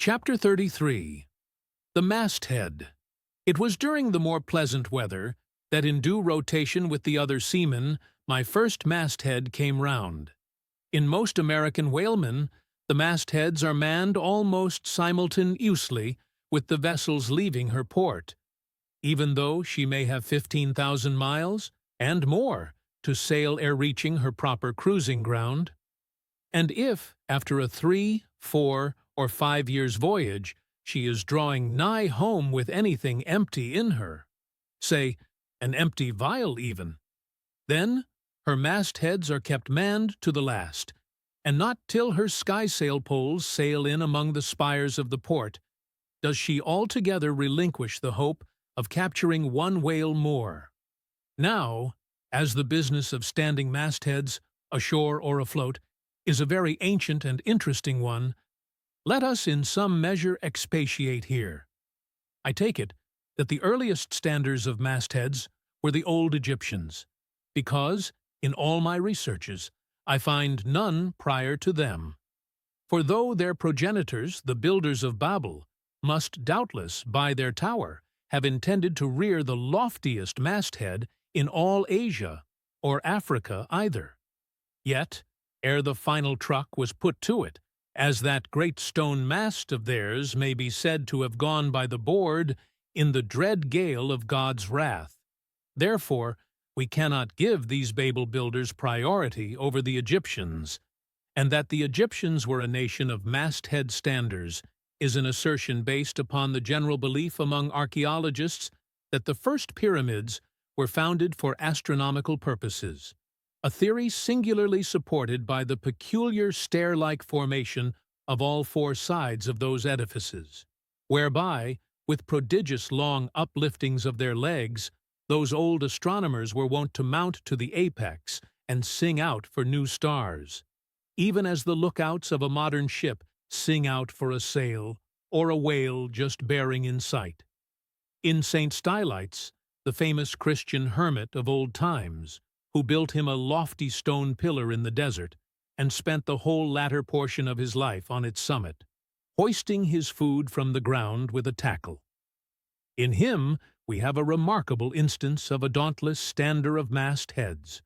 Chapter 33. The Mast-Head. It was during the more pleasant weather that, in due rotation with the other seamen, my first masthead came round. In most American whalemen, the mastheads are manned almost simultaneously with the vessel's leaving her port, even though she may have 15,000 miles, and more, to sail ere reaching her proper cruising ground. And if, after a 3, 4, or 5 years' voyage, she is drawing nigh home with anything empty in her, say, an empty vial even, then her mastheads are kept manned to the last, and not till her skysail poles sail in among the spires of the port does she altogether relinquish the hope of capturing one whale more. Now, as the business of standing mastheads, ashore or afloat, is a very ancient and interesting one, let us in some measure expatiate here. I take it that the earliest standers of mastheads were the old Egyptians, because, in all my researches, I find none prior to them. For though their progenitors, the builders of Babel, must doubtless, by their tower, have intended to rear the loftiest masthead in all Asia, or Africa either, yet, ere the final truck was put to it, as that great stone mast of theirs may be said to have gone by the board in the dread gale of God's wrath. Therefore, we cannot give these Babel builders priority over the Egyptians, and that the Egyptians were a nation of masthead standers is an assertion based upon the general belief among archaeologists that the first pyramids were founded for astronomical purposes, a theory singularly supported by the peculiar stair-like formation of all 4 sides of those edifices, whereby, with prodigious long upliftings of their legs, those old astronomers were wont to mount to the apex and sing out for new stars, even as the lookouts of a modern ship sing out for a sail or a whale just bearing in sight. In St. Stylites, the famous Christian hermit of old times, who built him a lofty stone pillar in the desert, and spent the whole latter portion of his life on its summit, hoisting his food from the ground with a tackle. In him we have a remarkable instance of a dauntless stander of mastheads,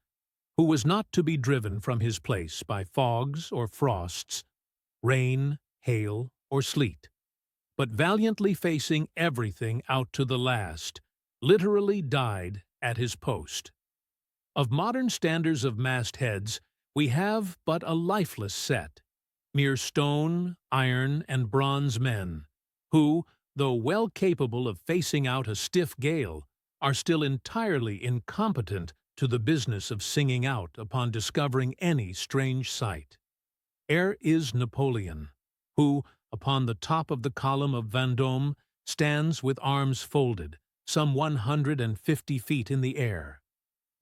who was not to be driven from his place by fogs or frosts, rain, hail, or sleet, but valiantly facing everything out to the last, literally died at his post. Of modern standers of mastheads, we have but a lifeless set, mere stone, iron, and bronze men, who, though well capable of facing out a stiff gale, are still entirely incompetent to the business of singing out upon discovering any strange sight. Ere is Napoleon, who, upon the top of the column of Vendôme, stands with arms folded, some 150 feet in the air.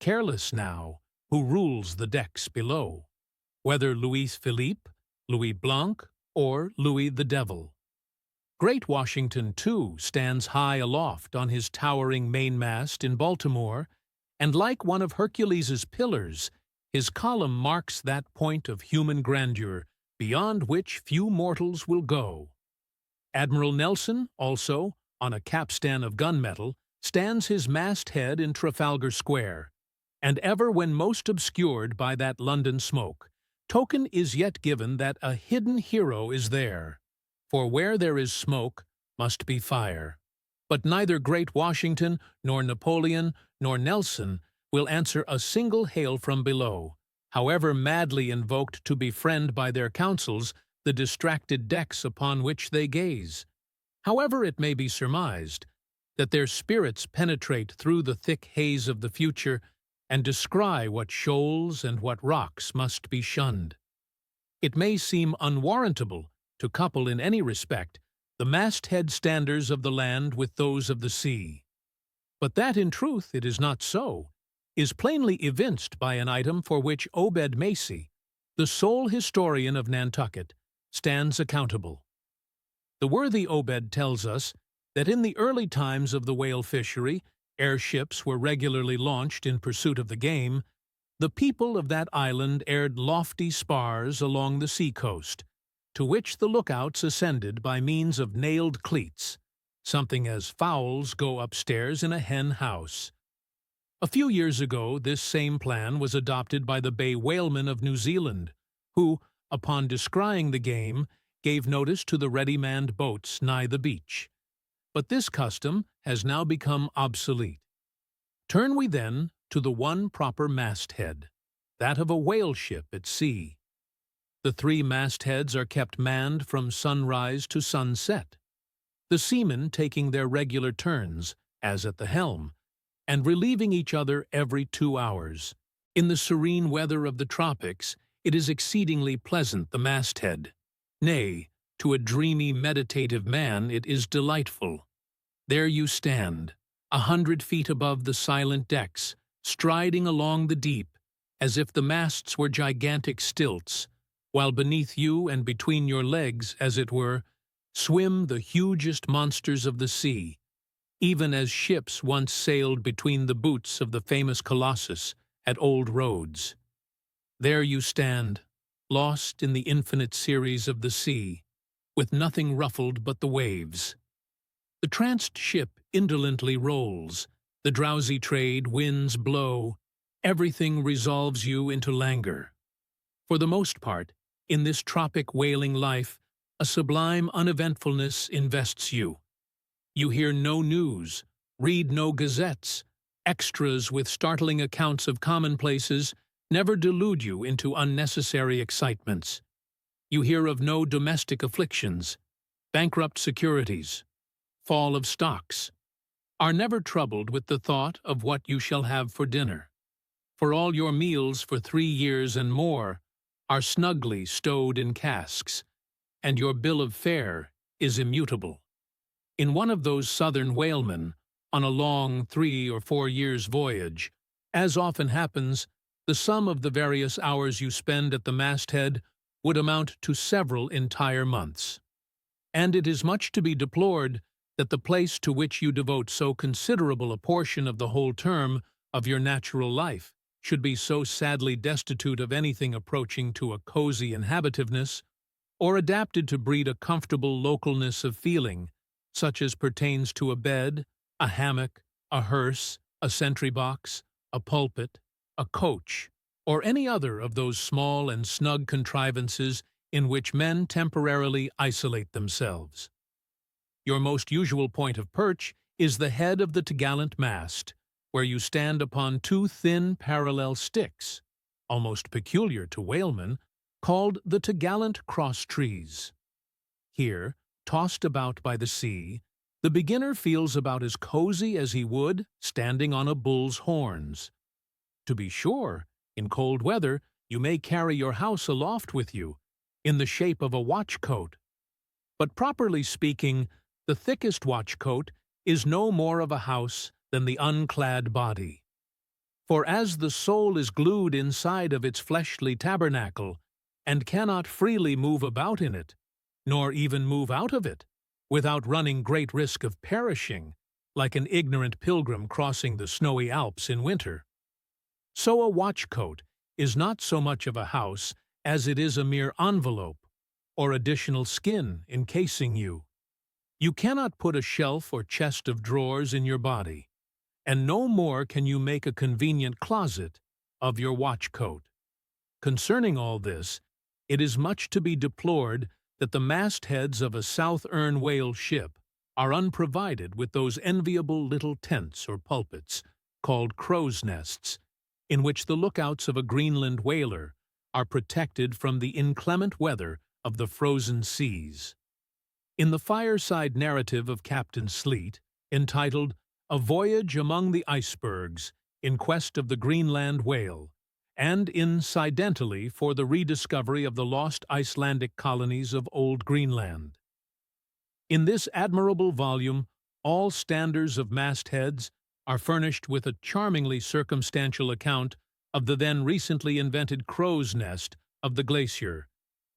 Careless now, who rules the decks below, whether Louis Philippe, Louis Blanc, or Louis the Devil. Great Washington, too, stands high aloft on his towering mainmast in Baltimore, and like one of Hercules's pillars, his column marks that point of human grandeur beyond which few mortals will go. Admiral Nelson, also, on a capstan of gunmetal, stands his masthead in Trafalgar Square, and ever when most obscured by that London smoke, token is yet given that a hidden hero is there, for where there is smoke must be fire. But neither great Washington, nor Napoleon, nor Nelson will answer a single hail from below, however madly invoked to befriend by their counsels the distracted decks upon which they gaze. However it may be surmised that their spirits penetrate through the thick haze of the future and descry what shoals and what rocks must be shunned. It may seem unwarrantable to couple in any respect the masthead standers of the land with those of the sea. But that in truth it is not so, is plainly evinced by an item for which Obed Macy, the sole historian of Nantucket, stands accountable. The worthy Obed tells us that in the early times of the whale fishery, airships were regularly launched in pursuit of the game, the people of that island aired lofty spars along the sea-coast, to which the lookouts ascended by means of nailed cleats, something as fowls go upstairs in a hen house. A few years ago, this same plan was adopted by the bay whalemen of New Zealand, who, upon descrying the game, gave notice to the ready-manned boats nigh the beach. But this custom has now become obsolete. Turn we then to the one proper masthead, that of a whale ship at sea. The 3 mastheads are kept manned from sunrise to sunset, the seamen taking their regular turns, as at the helm, and relieving each other every 2 hours. In the serene weather of the tropics, it is exceedingly pleasant, the masthead. Nay, to a dreamy, meditative man it is delightful. There you stand, 100 feet above the silent decks, striding along the deep, as if the masts were gigantic stilts, while beneath you and between your legs, as it were, swim the hugest monsters of the sea, even as ships once sailed between the boots of the famous Colossus at Old Rhodes. There you stand, lost in the infinite series of the sea, with nothing ruffled but the waves. The tranced ship indolently rolls, the drowsy trade winds blow, everything resolves you into languor. For the most part, in this tropic whaling life, a sublime uneventfulness invests you. You hear no news, read no gazettes, extras with startling accounts of commonplaces never delude you into unnecessary excitements. You hear of no domestic afflictions, bankrupt securities, fall of stocks, are never troubled with the thought of what you shall have for dinner. For all your meals for 3 years and more are snugly stowed in casks, and your bill of fare is immutable. In one of those southern whalemen, on a long 3 or 4 years' voyage, as often happens, the sum of the various hours you spend at the masthead would amount to several entire months. And it is much to be deplored that the place to which you devote so considerable a portion of the whole term of your natural life should be so sadly destitute of anything approaching to a cozy inhabitiveness, or adapted to breed a comfortable localness of feeling, such as pertains to a bed, a hammock, a hearse, a sentry-box, a pulpit, a coach, or any other of those small and snug contrivances in which men temporarily isolate themselves. Your most usual point of perch is the head of the topgallant mast, where you stand upon 2 thin parallel sticks, almost peculiar to whalemen, called the topgallant cross-trees. Here, tossed about by the sea, the beginner feels about as cozy as he would standing on a bull's horns. To be sure, in cold weather you may carry your house aloft with you, in the shape of a watch-coat. But properly speaking, the thickest watch-coat is no more of a house than the unclad body. For as the soul is glued inside of its fleshly tabernacle, and cannot freely move about in it, nor even move out of it, without running great risk of perishing, like an ignorant pilgrim crossing the snowy Alps in winter, so a watch-coat is not so much of a house as it is a mere envelope, or additional skin encasing you. You cannot put a shelf or chest of drawers in your body, and no more can you make a convenient closet of your watch-coat. Concerning all this, it is much to be deplored that the mastheads of a Southern whale ship are unprovided with those enviable little tents or pulpits, called crow's nests, in which the lookouts of a Greenland whaler are protected from the inclement weather of the frozen seas. In the fireside narrative of Captain Sleet, entitled A Voyage Among the Icebergs in Quest of the Greenland Whale, and incidentally for the rediscovery of the lost Icelandic colonies of Old Greenland. In this admirable volume, all standers of mastheads are furnished with a charmingly circumstantial account of the then recently invented crow's nest of the glacier,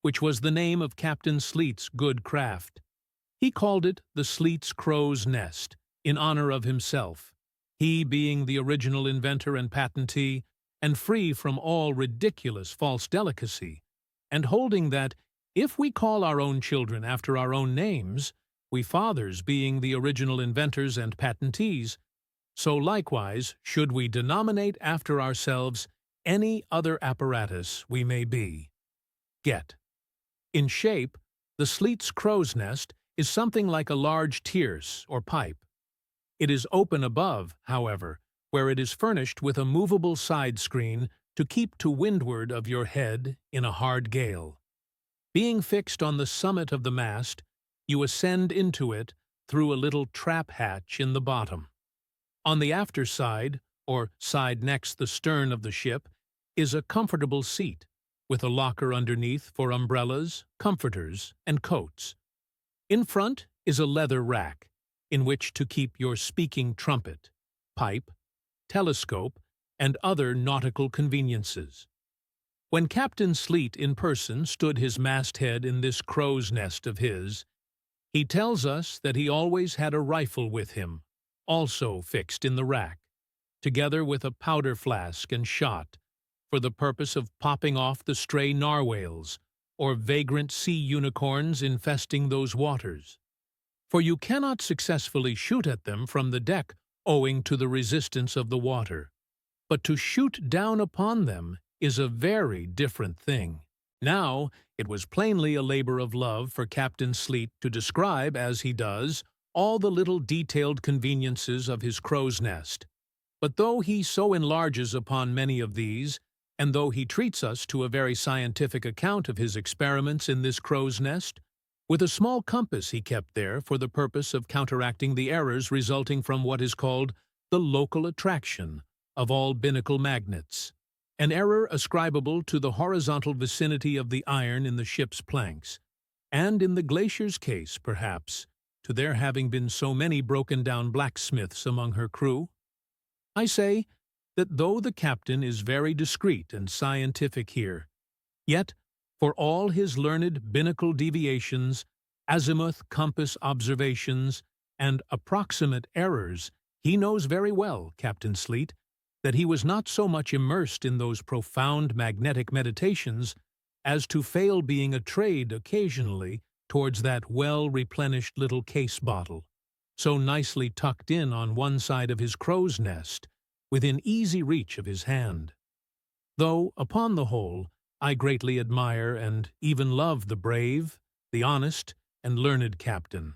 which was the name of Captain Sleet's good craft. He called it the Sleet's crow's nest, in honor of himself, he being the original inventor and patentee, and free from all ridiculous false delicacy, and holding that, If we call our own children after our own names, we fathers being the original inventors and patentees, so likewise should we denominate after ourselves any other apparatus we may be. Get. In shape, the Sleet's crow's nest is something like a large tierce or pipe. It is open above, however, where it is furnished with a movable side screen to keep to windward of your head in a hard gale. Being fixed on the summit of the mast, you ascend into it through a little trap hatch in the bottom. On the after side, or side next the stern of the ship, is a comfortable seat, with a locker underneath for umbrellas, comforters, and coats. In front is a leather rack, in which to keep your speaking trumpet, pipe, telescope, and other nautical conveniences. When Captain Sleet in person stood his masthead in this crow's nest of his, he tells us that he always had a rifle with him, also fixed in the rack, together with a powder flask and shot, for the purpose of popping off the stray narwhales or vagrant sea unicorns infesting those waters. For you cannot successfully shoot at them from the deck owing to the resistance of the water, but to shoot down upon them is a very different thing. Now, it was plainly a labor of love for Captain Sleet to describe, as he does, all the little detailed conveniences of his crow's nest. But though he so enlarges upon many of these, and though he treats us to a very scientific account of his experiments in this crow's nest, with a small compass he kept there for the purpose of counteracting the errors resulting from what is called the local attraction of all binnacle magnets, an error ascribable to the horizontal vicinity of the iron in the ship's planks, and in the Glacier's case, perhaps, to there having been so many broken-down blacksmiths among her crew. I say that though the captain is very discreet and scientific here, yet, for all his learned binnacle deviations, azimuth compass observations, and approximate errors, he knows very well, Captain Sleet, that he was not so much immersed in those profound magnetic meditations as to fail being attrayed occasionally towards that well-replenished little case bottle, so nicely tucked in on one side of his crow's nest, within easy reach of his hand. Though, upon the whole, I greatly admire and even love the brave, the honest, and learned captain,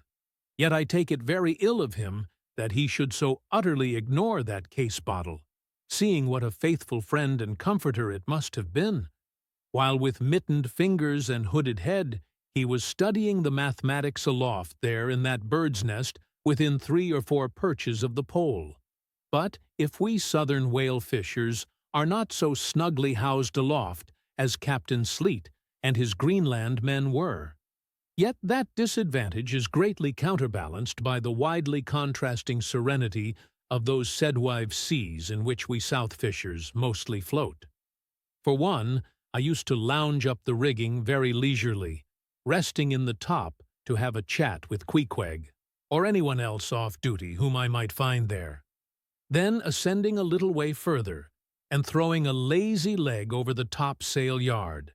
yet I take it very ill of him that he should so utterly ignore that case bottle, seeing what a faithful friend and comforter it must have been, while with mittened fingers and hooded head he was studying the mathematics aloft there in that bird's nest within 3 or 4 perches of the pole. But if we southern whale fishers are not so snugly housed aloft as Captain Sleet and his Greenland men were, yet that disadvantage is greatly counterbalanced by the widely contrasting serenity of those sedwive seas in which we south fishers mostly float. For one, I used to lounge up the rigging very leisurely, resting in the top to have a chat with Queequeg, or anyone else off duty whom I might find there. Then ascending a little way further, and throwing a lazy leg over the topsail yard,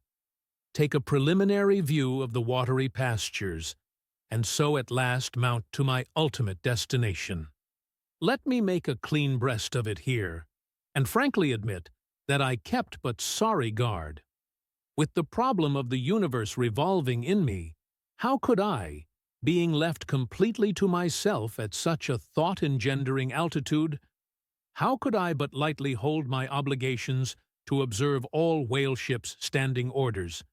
take a preliminary view of the watery pastures, and so at last mount to my ultimate destination. Let me make a clean breast of it here, and frankly admit that I kept but sorry guard. With the problem of the universe revolving in me, how could I, being left completely to myself at such a thought-engendering altitude, how could I but lightly hold my obligations to observe all whale ships' standing orders,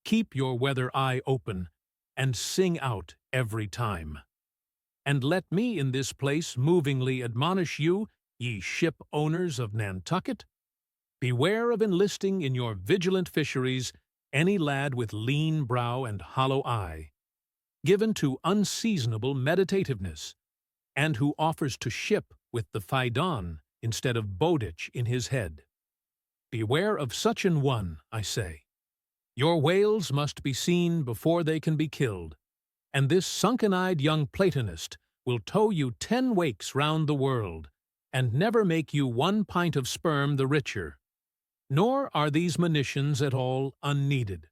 keep your weather eye open, and sing out every time? And let me in this place movingly admonish you, ye ship owners of Nantucket, beware of enlisting in your vigilant fisheries any lad with lean brow and hollow eye, given to unseasonable meditativeness, and who offers to ship with the Phaidon instead of Bowditch in his head. Beware of such an one, I say. Your whales must be seen before they can be killed, and this sunken-eyed young Platonist will tow you 10 wakes round the world, and never make you 1 pint of sperm the richer. Nor are these monitions at all unneeded.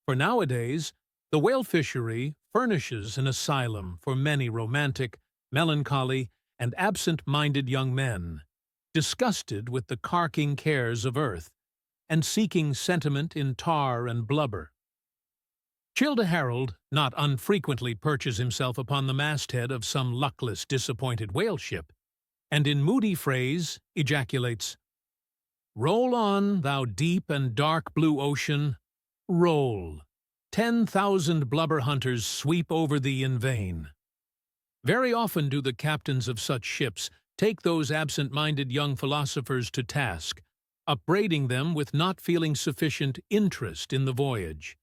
For nowadays, the whale fishery furnishes an asylum for many romantic, melancholy, and absent-minded young men, disgusted with the carking cares of earth, and seeking sentiment in tar and blubber. Childe Harold not unfrequently perches himself upon the masthead of some luckless, disappointed whale ship, and in moody phrase ejaculates, "Roll on, thou deep and dark blue ocean, roll. 10,000 blubber hunters sweep over thee in vain." Very often do the captains of such ships take those absent-minded young philosophers to task, upbraiding them with not feeling sufficient interest in the voyage,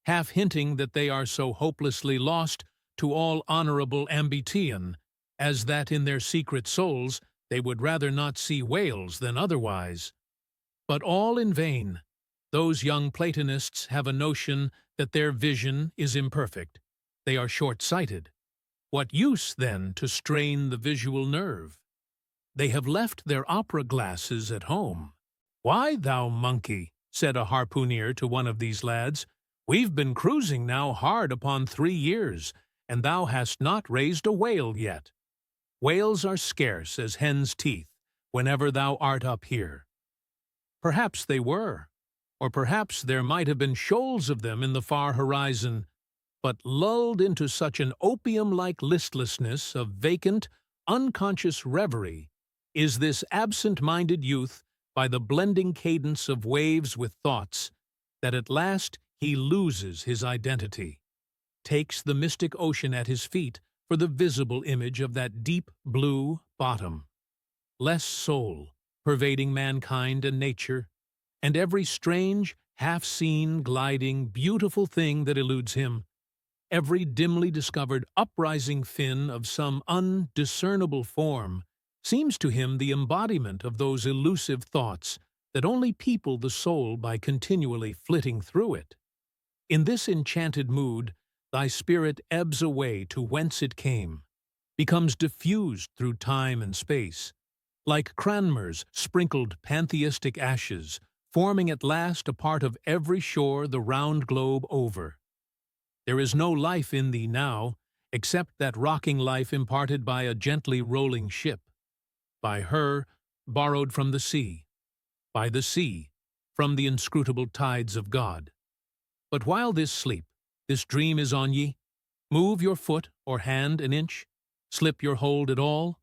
half hinting that they are so hopelessly lost to all honorable ambition, as that in their secret souls they would rather not see whales than otherwise. But all in vain. Those young Platonists have a notion that their vision is imperfect. They are short-sighted. What use, then, to strain the visual nerve? They have left their opera glasses at home. "Why, thou monkey," said a harpooner to one of these lads, "we've been cruising now hard upon 3 years, and thou hast not raised a whale yet. Whales are scarce as hen's teeth whenever thou art up here." Perhaps they were, or perhaps there might have been shoals of them in the far horizon, but lulled into such an opium-like listlessness of vacant, unconscious reverie is this absent-minded youth by the blending cadence of waves with thoughts, that at last he loses his identity, takes the mystic ocean at his feet for the visible image of that deep blue bottom. Less soul, pervading mankind and nature, and every strange, half-seen, gliding, beautiful thing that eludes him, every dimly discovered uprising fin of some undiscernible form, seems to him the embodiment of those elusive thoughts that only people the soul by continually flitting through it. In this enchanted mood, thy spirit ebbs away to whence it came, becomes diffused through time and space, like Cranmer's sprinkled pantheistic ashes, forming at last a part of every shore the round globe over. There is no life in thee now, except that rocking life imparted by a gently rolling ship, by her borrowed from the sea, by the sea from the inscrutable tides of God. But while this sleep, this dream is on ye, move your foot or hand an inch, slip your hold at all,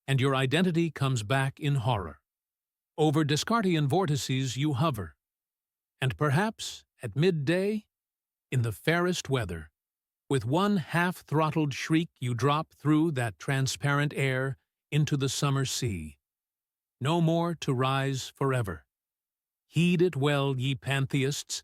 and your identity comes back in horror. Over Descartian vortices you hover, and perhaps at midday, in the fairest weather, with one half-throttled shriek you drop through that transparent air into the summer sea, no more to rise forever. Heed it well, ye pantheists,